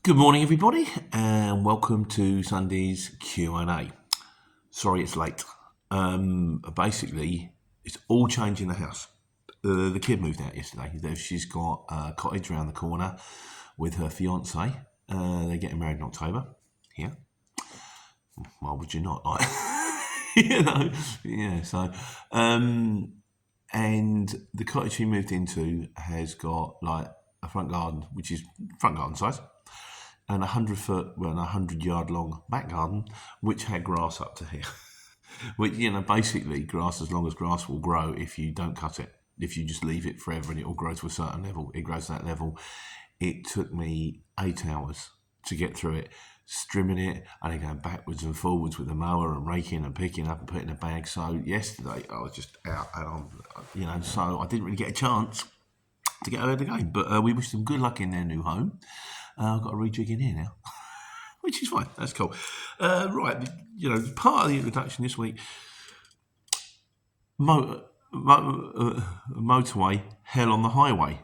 Good morning, everybody, and welcome to Sunday's Q&A. Sorry it's late. Basically, it's all changed in the house. The kid moved out yesterday. She's got a cottage around the corner with her fiance. They're getting married in October. Here. Why would you not? Like, yeah. So, and the cottage she moved into has got like a front garden, which is front garden size, and 100-yard long back garden, which had grass up to here. Which, basically grass, as long as grass will grow if you don't cut it. If you just leave it forever and it will grow to a certain level, it grows to that level. It took me 8 hours to get through it, strimming it, and then going backwards and forwards with the mower and raking and picking up and putting in a bag. So yesterday I was just out, and so I didn't really get a chance to get out of the game. But we wish them good luck in their new home. I've got a rejig in here now, which is fine. That's cool. Right, part of the introduction this week, Motorway, Hell on the Highway,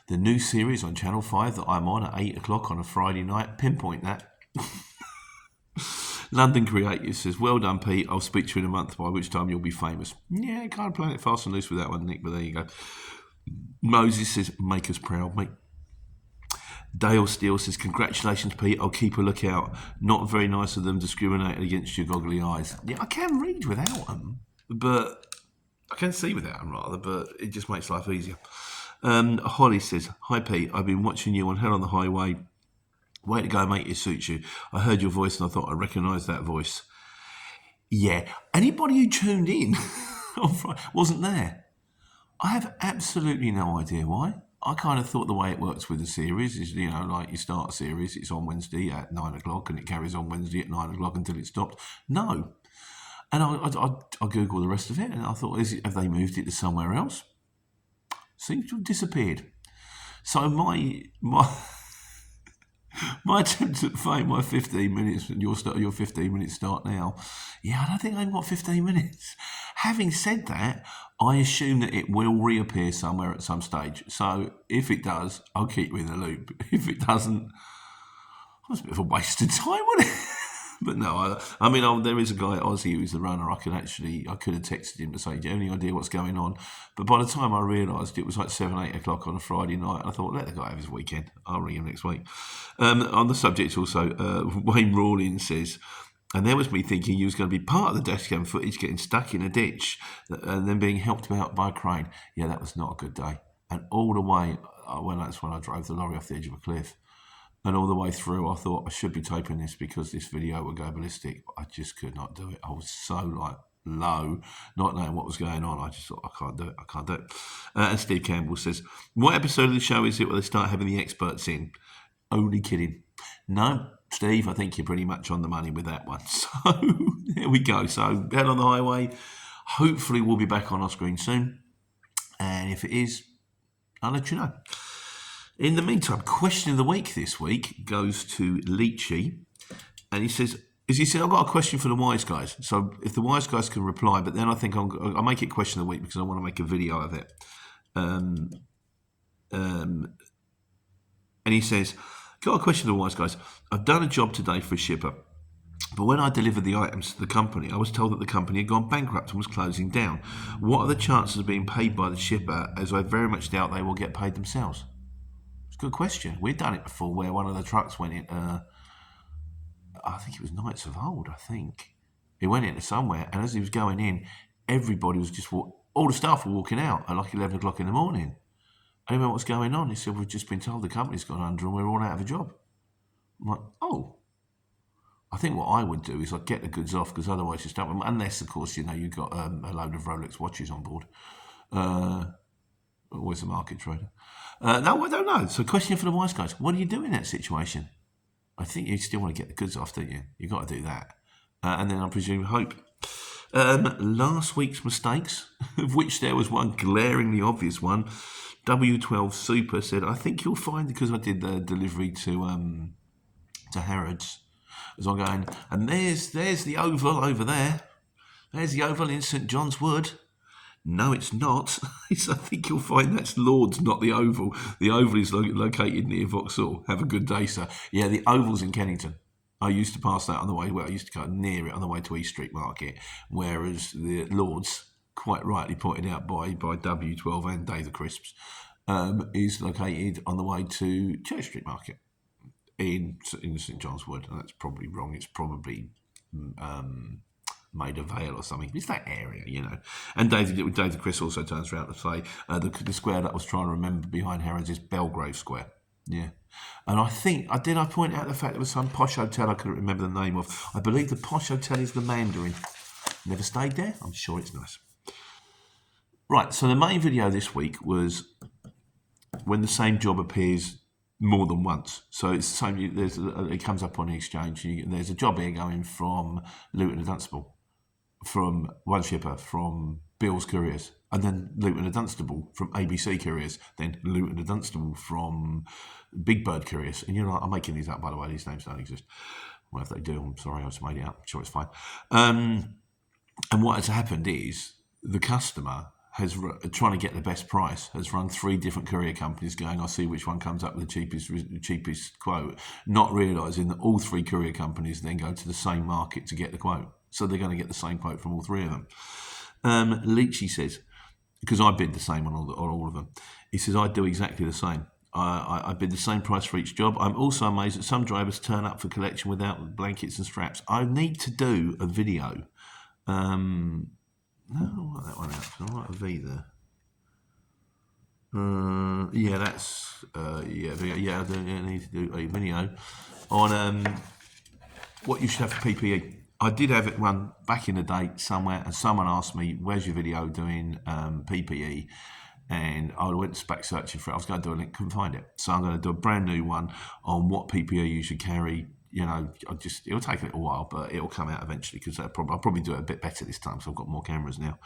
the new series on Channel 5 that I'm on at 8 o'clock on a Friday night. Pinpoint that. London Creative says, well done, Pete. I'll speak to you in a month, by which time you'll be famous. Yeah, kind of playing it fast and loose with that one, Nick, but there you go. Moses says, make us proud, mate. Dale Steele says, congratulations, Pete. I'll keep a lookout. Not very nice of them discriminating against your goggly eyes. Yeah, I can read without them, but I can see without them, rather, but it just makes life easier. Holly says, hi, Pete. I've been watching you on Hell on the Highway. Way to go, mate. It suits you. I heard your voice and I thought I recognised that voice. Yeah. Anybody who tuned in on Friday wasn't there. I have absolutely no idea why. I kind of thought the way it works with the series is, like you start a series, it's on Wednesday at 9 o'clock and it carries on Wednesday at 9 o'clock until it stopped. No. And I Googled the rest of it and I thought, have they moved it to somewhere else? Seems to have disappeared. So my attempt at fame, my 15 minutes, and your 15 minutes start now. Yeah, I don't think I've got 15 minutes. Having said that, I assume that it will reappear somewhere at some stage. So if it does, I'll keep you in the loop. If it doesn't, that's a bit of a waste of time, wasn't it? But no, there is a guy at Aussie who's the runner. I could have texted him to say, do you have any idea what's going on? But by the time I realised it was like 7, 8 o'clock on a Friday night, I thought, let the guy have his weekend. I'll ring him next week. On the subject also, Wayne Rawlins says, and there was me thinking he was going to be part of the dashcam footage getting stuck in a ditch and then being helped out by a crane. Yeah, that was not a good day. And all the way, that's when I drove the lorry off the edge of a cliff. And all the way through, I thought I should be taping this because this video would go ballistic. I just could not do it. I was so low, not knowing what was going on. I just thought, I can't do it. And Steve Campbell says, what episode of the show is it where they start having the experts in? Only kidding. No, Steve, I think you're pretty much on the money with that one. So there we go. So Hell on the Highway. Hopefully we'll be back on our screen soon. And if it is, I'll let you know. In the meantime, question of the week this week goes to Leachy, and he said, I've got a question for the wise guys. So if the wise guys can reply, but then I think I'll make it question of the week because I want to make a video of it. And he says, got a question for the wise guys. I've done a job today for a shipper, but when I delivered the items to the company, I was told that the company had gone bankrupt and was closing down. What are the chances of being paid by the shipper, as I very much doubt they will get paid themselves? Good question. We'd done it before where one of the trucks went in, I think it was Knights of Old, I think. He went into somewhere, and as he was going in, everybody was just, all the staff were walking out at like 11 o'clock in the morning. I didn't know what's going on. He said, we've just been told the company's gone under and we're all out of a job. I'm like, oh. I think what I would do is I'd get the goods off because otherwise you start, unless, of course, you've got a load of Rolex watches on board. Always a market trader. No, I don't know. So question for the wise guys. What do you do in that situation? I think you still want to get the goods off, don't you? You've got to do that. And then I presume hope. Last week's mistakes, of which there was one glaringly obvious one. W12 Super said, I think you'll find, because I did the delivery to Harrods, as I'm going, and there's the Oval over there. There's the Oval in St John's Wood. No, it's not. I think you'll find that's Lord's, not the Oval. The Oval is located near Vauxhall. Have a good day, sir. Yeah, the Oval's in Kennington. I used to pass that on the way. Well, I used to go near it on the way to East Street Market, whereas the Lord's, quite rightly pointed out by W12 and Day the Crisps, is located on the way to Church Street Market in St John's Wood. And that's probably wrong. It's probably Maida Vale or something. It's that area, you know. And David Chris also turns around to say the square that I was trying to remember behind Harrods is Belgrave Square. Yeah. And I think, I point out the fact there was some posh hotel I couldn't remember the name of. I believe the posh hotel is the Mandarin. Never stayed there. I'm sure it's nice. Right, so the main video this week was when the same job appears more than once. So it's the same. It comes up on the exchange. There's a job here going from Luton to Dunstable, from one shipper, from Bill's Couriers, and then Luton to Dunstable from ABC Couriers, then Luton to Dunstable from Big Bird Couriers. And you're like, I'm making these up, by the way. These names don't exist. Well, if they do, I'm sorry, I just made it up. I'm sure it's fine. And what has happened is the customer has, trying to get the best price, has run 3 different courier companies going, I'll see which one comes up with the cheapest quote, not realising that all 3 courier companies then go to the same market to get the quote. So they're going to get the same quote from all 3 of them. Leachy says, because I bid the same on all of them, he says, I do exactly the same. I bid the same price for each job. I'm also amazed that some drivers turn up for collection without blankets and straps. I need to do a video. No, I don't like that one out. I like a V there. Yeah, that's yeah. I need to do a video on what you should have for PPE. I did have it one back in the day somewhere, and someone asked me, "Where's your video doing PPE?" And I went back searching for it. I was going to do a link, couldn't find it, so I'm going to do a brand new one on what PPE you should carry. You know, it'll take a little while, but it'll come out eventually because I'll probably do it a bit better this time. So I've got more cameras now.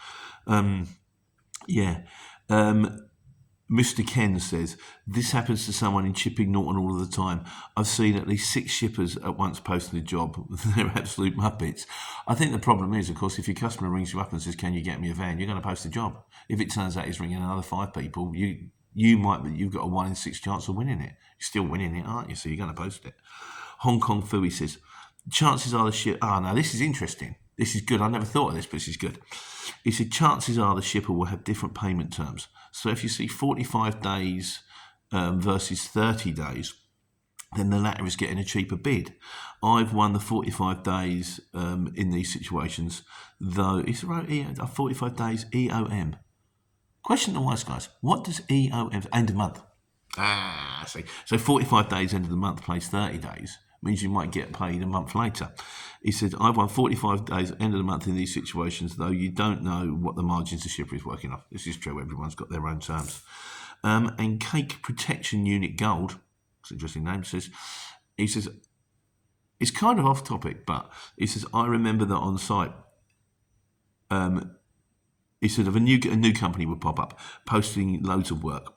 Mr. Ken says, this happens to someone in Chipping Norton all of the time. I've seen at least 6 shippers at once posting a job. They're absolute muppets. I think the problem is, of course, if your customer rings you up and says, can you get me a van, you're going to post a job. If it turns out he's ringing another 5 people, you've got a 1 in 6 chance of winning it. You're still winning it, aren't you? So you're going to post it. Hong Kong Fooey says, chances are the ship... now this is interesting. This is good. I never thought of this, but this is good. He said, chances are the shipper will have different payment terms. So if you see 45 days versus 30 days, then the latter is getting a cheaper bid. I've won the 45 days in these situations, though it's right here, 45 days EOM. Question to wise guys, what does EOM, end of month? I see. So 45 days end of the month plays 30 days. Means you might get paid a month later. He said, I've won 45 days end of the month in these situations, though you don't know what the margins the shipper is working off. This is true. Everyone's got their own terms. And Cake Protection Unit Gold, it's an interesting name, he says, it's kind of off topic, but he says, I remember that on site, he said, if a new company would pop up, posting loads of work.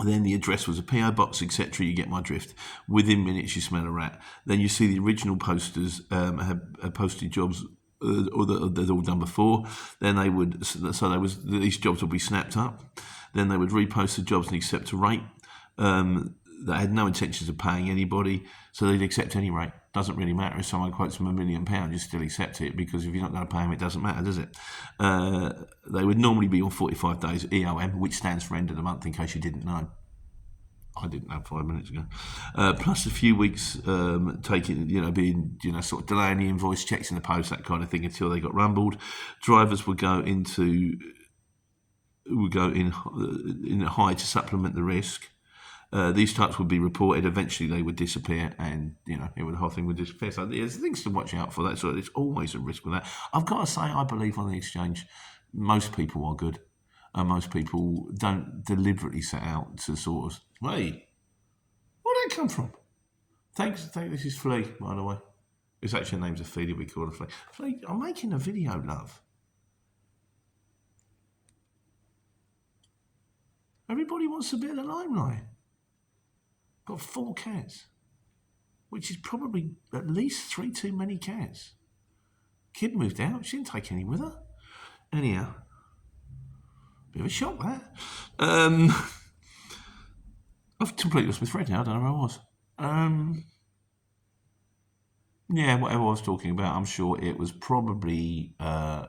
Then the address was a PO box, etc. You get my drift. Within minutes, you smell a rat. Then you see the original posters have posted jobs, or they're all done before. Then they would, these jobs would be snapped up. Then they would repost the jobs and accept a rate. They had no intentions of paying anybody, so they'd accept any rate. Doesn't really matter if someone quotes them £1 million, you still accept it because if you're not going to pay them, it doesn't matter, does it? They would normally be on 45 days EOM, which stands for end of the month, in case you didn't know. I didn't know 5 minutes ago. Plus a few weeks being, sort of delaying the invoice, checks in the post, that kind of thing, until they got rumbled. Drivers would go in high to supplement the risk. These types would be reported. Eventually, they would disappear, and the whole thing would disappear. So there's things to watch out for. That so there's always a risk with that. I've got to say, I believe on the exchange, most people are good, and most people don't deliberately set out to sort of, hey, where'd that come from? Thanks. This is Flea, by the way. It's actually her name's a Flea. We call her Flea. Flea, I'm making a video, love. Everybody wants a bit of the limelight. Got 4 cats, which is probably at least 3 too many cats. Kid moved out. She didn't take any with her. Anyhow, Bit of a shock, that. I've completely lost my thread now. I don't know where I was. Yeah, whatever I was talking about, I'm sure it was probably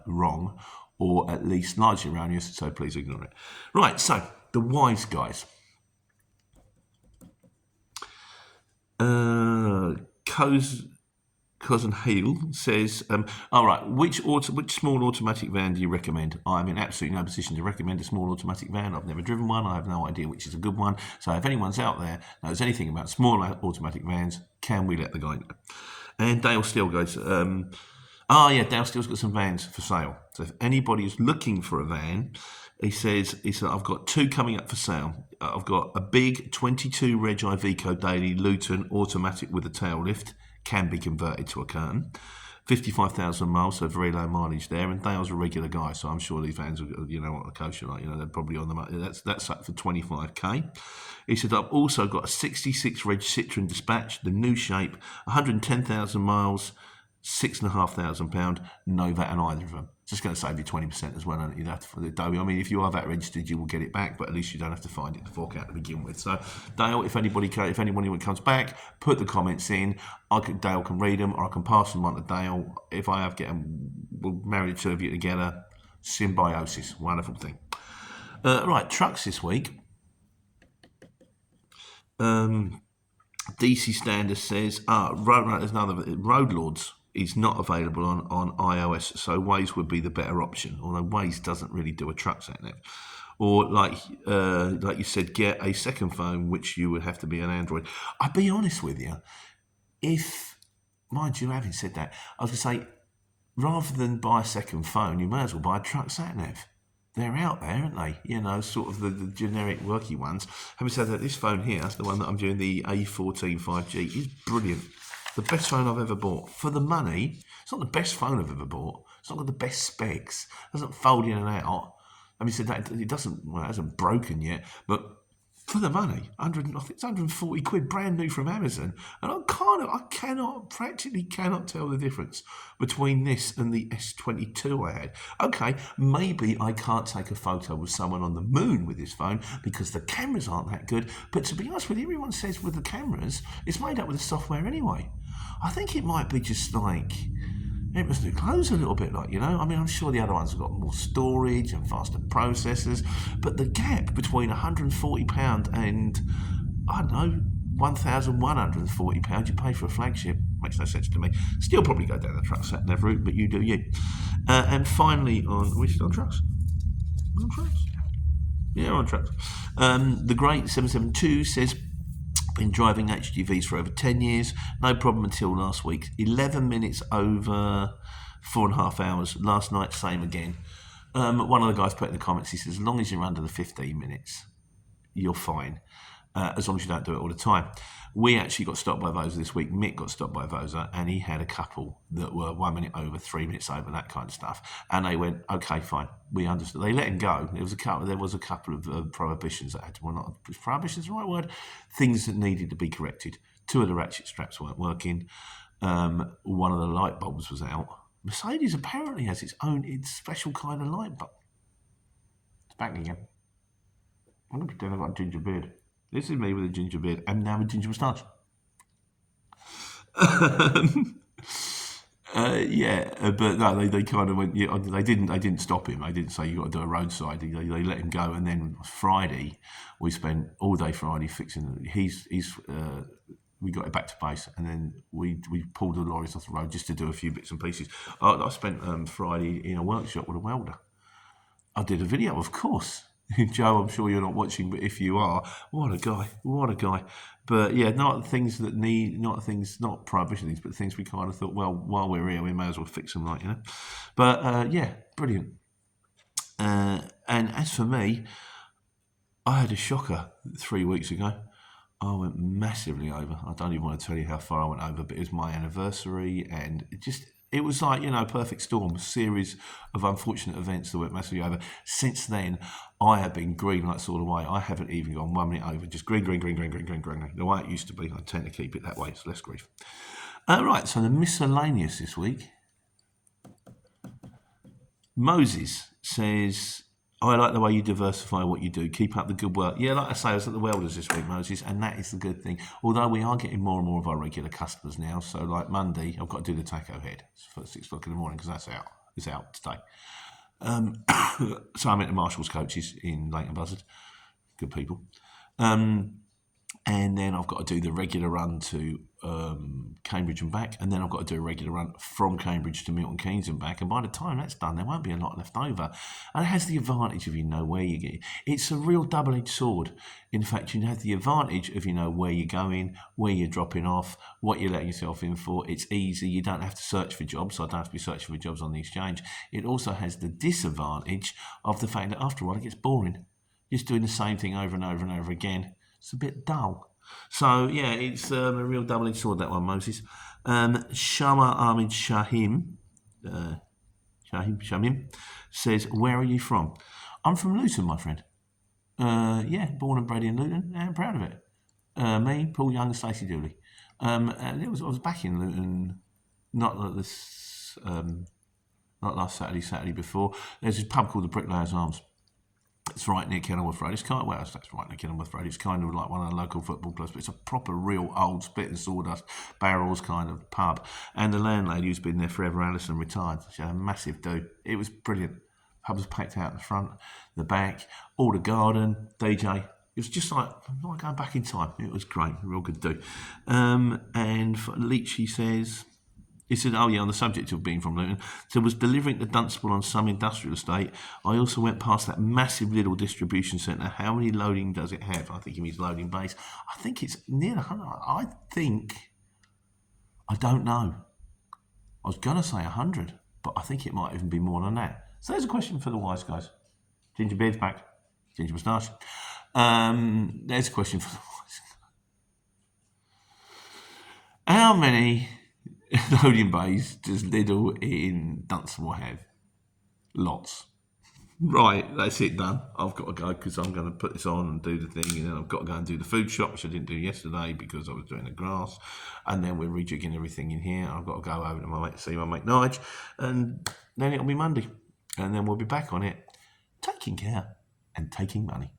wrong, or at least largely erroneous, so please ignore it. Right, so the wise guys. Cousin Heel says, all right, which small automatic van do you recommend? I'm in absolutely no position to recommend a small automatic van. I've never driven one. I have no idea which is a good one. So if anyone's out there knows anything about small automatic vans, can we let the guy know? And Dale Steele goes, Dale Steele's got some vans for sale. So if anybody is looking for a van, he said, I've got two coming up for sale. I've got a big 22 Reg Iveco Daily Luton automatic with a tail lift, can be converted to a curtain. 55,000 miles, so very low mileage there. And Dale's a regular guy, so I'm sure these vans are, what the coach are like. They're probably on the that's up for 25k. He said, I've also got a 66 Reg Citroen Dispatch, the new shape, 110,000 miles, £6,500, no VAT on either of them. It's just going to save you 20% as well, and you have to for the Adobe. I mean, if you are VAT registered, you will get it back, but at least you don't have to find it to fork out to begin with. So, Dale, if anybody comes back, put the comments in. Dale can read them, or I can pass them on to Dale. If I have we'll marry the two of you together. Symbiosis, wonderful thing. Right, trucks this week. DC Standard says, there's another Road Lords is not available on iOS, so Waze would be the better option. Although Waze doesn't really do a truck sat nav. Or like you said, get a second phone, which you would have to be an Android. I'll be honest with you, mind you, having said that, I was going to say, rather than buy a second phone, you may as well buy a truck sat nav. They're out there, aren't they? Sort of the generic worky ones. Having said that, this phone here, the one that I'm doing, the A14 5G, is brilliant. The best phone I've ever bought. For the money, it's not the best phone I've ever bought. It's not got the best specs. It doesn't fold in and out. Having said that, it hasn't broken yet, but for the money, I think it's 140 quid, brand new from Amazon, and practically cannot tell the difference between this and the S22 I had. Okay, maybe I can't take a photo with someone on the moon with this phone because the cameras aren't that good, but to be honest with you, everyone says with the cameras, it's made up with the software anyway. I think it might be just like it was new clothes a little bit, I mean, I'm sure the other ones have got more storage and faster processors, but the gap between £140 and, I don't know, £1,140 you pay for a flagship makes no sense to me. Still probably go down the truck sat nav route, but you do you. And finally, we're still on trucks? On trucks? Yeah, on trucks. The Great 772 says, been driving HGVs for over 10 years, no problem until last week. 11 minutes over 4.5 hours. Last night, same again. One of the guys put in the comments, he says, as long as you're under the 15 minutes, you're fine. As long as you don't do it all the time. We actually got stopped by Vosa this week. Mick got stopped by Vosa, and he had a couple that were 1 minute over, 3 minutes over, that kind of stuff. And they went, okay, fine, we understood. They let him go. There was a couple of prohibitions that had to, well, not prohibitions, the right word, things that needed to be corrected. 2 of the ratchet straps weren't working. One of the light bulbs was out. Mercedes apparently has its special kind of light bulb. It's back again. I'm going to pretend I've got a ginger beard. This is me with a ginger beard and now with ginger moustache. But no, they kind of went. Yeah, they didn't stop him. They didn't say you got to do a roadside. They let him go. And then Friday, we spent all day Friday fixing. We got it back to base, and then we pulled the lorries off the road just to do a few bits and pieces. I spent Friday in a workshop with a welder. I did a video, of course. Joe, I'm sure you're not watching, but if you are, what a guy. But yeah, not prohibition things, but things we kind of thought, well, while we're here, we may as well fix them, But yeah, brilliant. And as for me, I had a shocker 3 weeks ago. I went massively over. I don't even want to tell you how far I went over, but it was my anniversary, and it was like, perfect storm, a series of unfortunate events that went massively over. Since then, I have been green like sort of way. I haven't even gone 1 minute over, just green. The way it used to be, I tend to keep it that way. It's less grief. Right, so the miscellaneous this week. Moses says, I like the way you diversify what you do. Keep up the good work. Yeah, like I say, I was at the Welders this week, Moses, and that is the good thing. Although we are getting more and more of our regular customers now. So, like Monday, I've got to do the taco head for 6 o'clock in the morning because that's out. It's out today. So I'm at the Marshall's coaches in Leighton Buzzard. Good people. And then I've got to do the regular run to Cambridge and back, and then I've got to do a regular run from Cambridge to Milton Keynes and back. And by the time that's done, there won't be a lot left over. And it has the advantage of you know where you get. It's a real double-edged sword. In fact, you have the advantage of you know where you're going, where you're dropping off, what you're letting yourself in for. It's easy. You don't have to search for jobs. So I don't have to be searching for jobs on the exchange. It also has the disadvantage of the fact that after a while it gets boring. Just doing the same thing over and over and over again. It's a bit dull. So, yeah, it's a real double-edged sword, that one, Moses. Shama Ahmed Shahim says, where are you from? I'm from Luton, my friend. Yeah, born and bred in Luton, and proud of it. Me, Paul Young, and Stacey Dooley. And I was back in Luton, not last Saturday before. There's this pub called the Bricklayers Arms. It's right near Kenilworth Road. It's kind of, that's right near Kenilworth Road. It's kind of like one of the local football clubs, but it's a proper, real old spit and sawdust barrels kind of pub. And the landlady, who's been there forever, Alison, retired. She had a massive do. It was brilliant. Pub was packed out the front, the back, all the garden, DJ. It was just like going back in time. It was great, real good do. And Leachy says, he said, oh yeah, on the subject of being from Luton, so was delivering to Dunstable on some industrial estate. I also went past that massive little distribution centre. How many loading does it have? I think he means loading bays. I think it's near 100. I don't know. I was going to say 100, but I think it might even be more than that. So there's a question for the wise guys. Ginger beard's back. Ginger moustache. There's a question for the wise guys. How many loading bays does Lidl in Dunstable have? Lots. Right, that's it done. I've got to go because I'm going to put this on and do the thing, and then I've got to go and do the food shop, which I didn't do yesterday because I was doing the grass, and then we're rejigging everything in here. I've got to go over to my mate to see my mate Nige, and then it'll be Monday, and then we'll be back on it, taking care and taking money.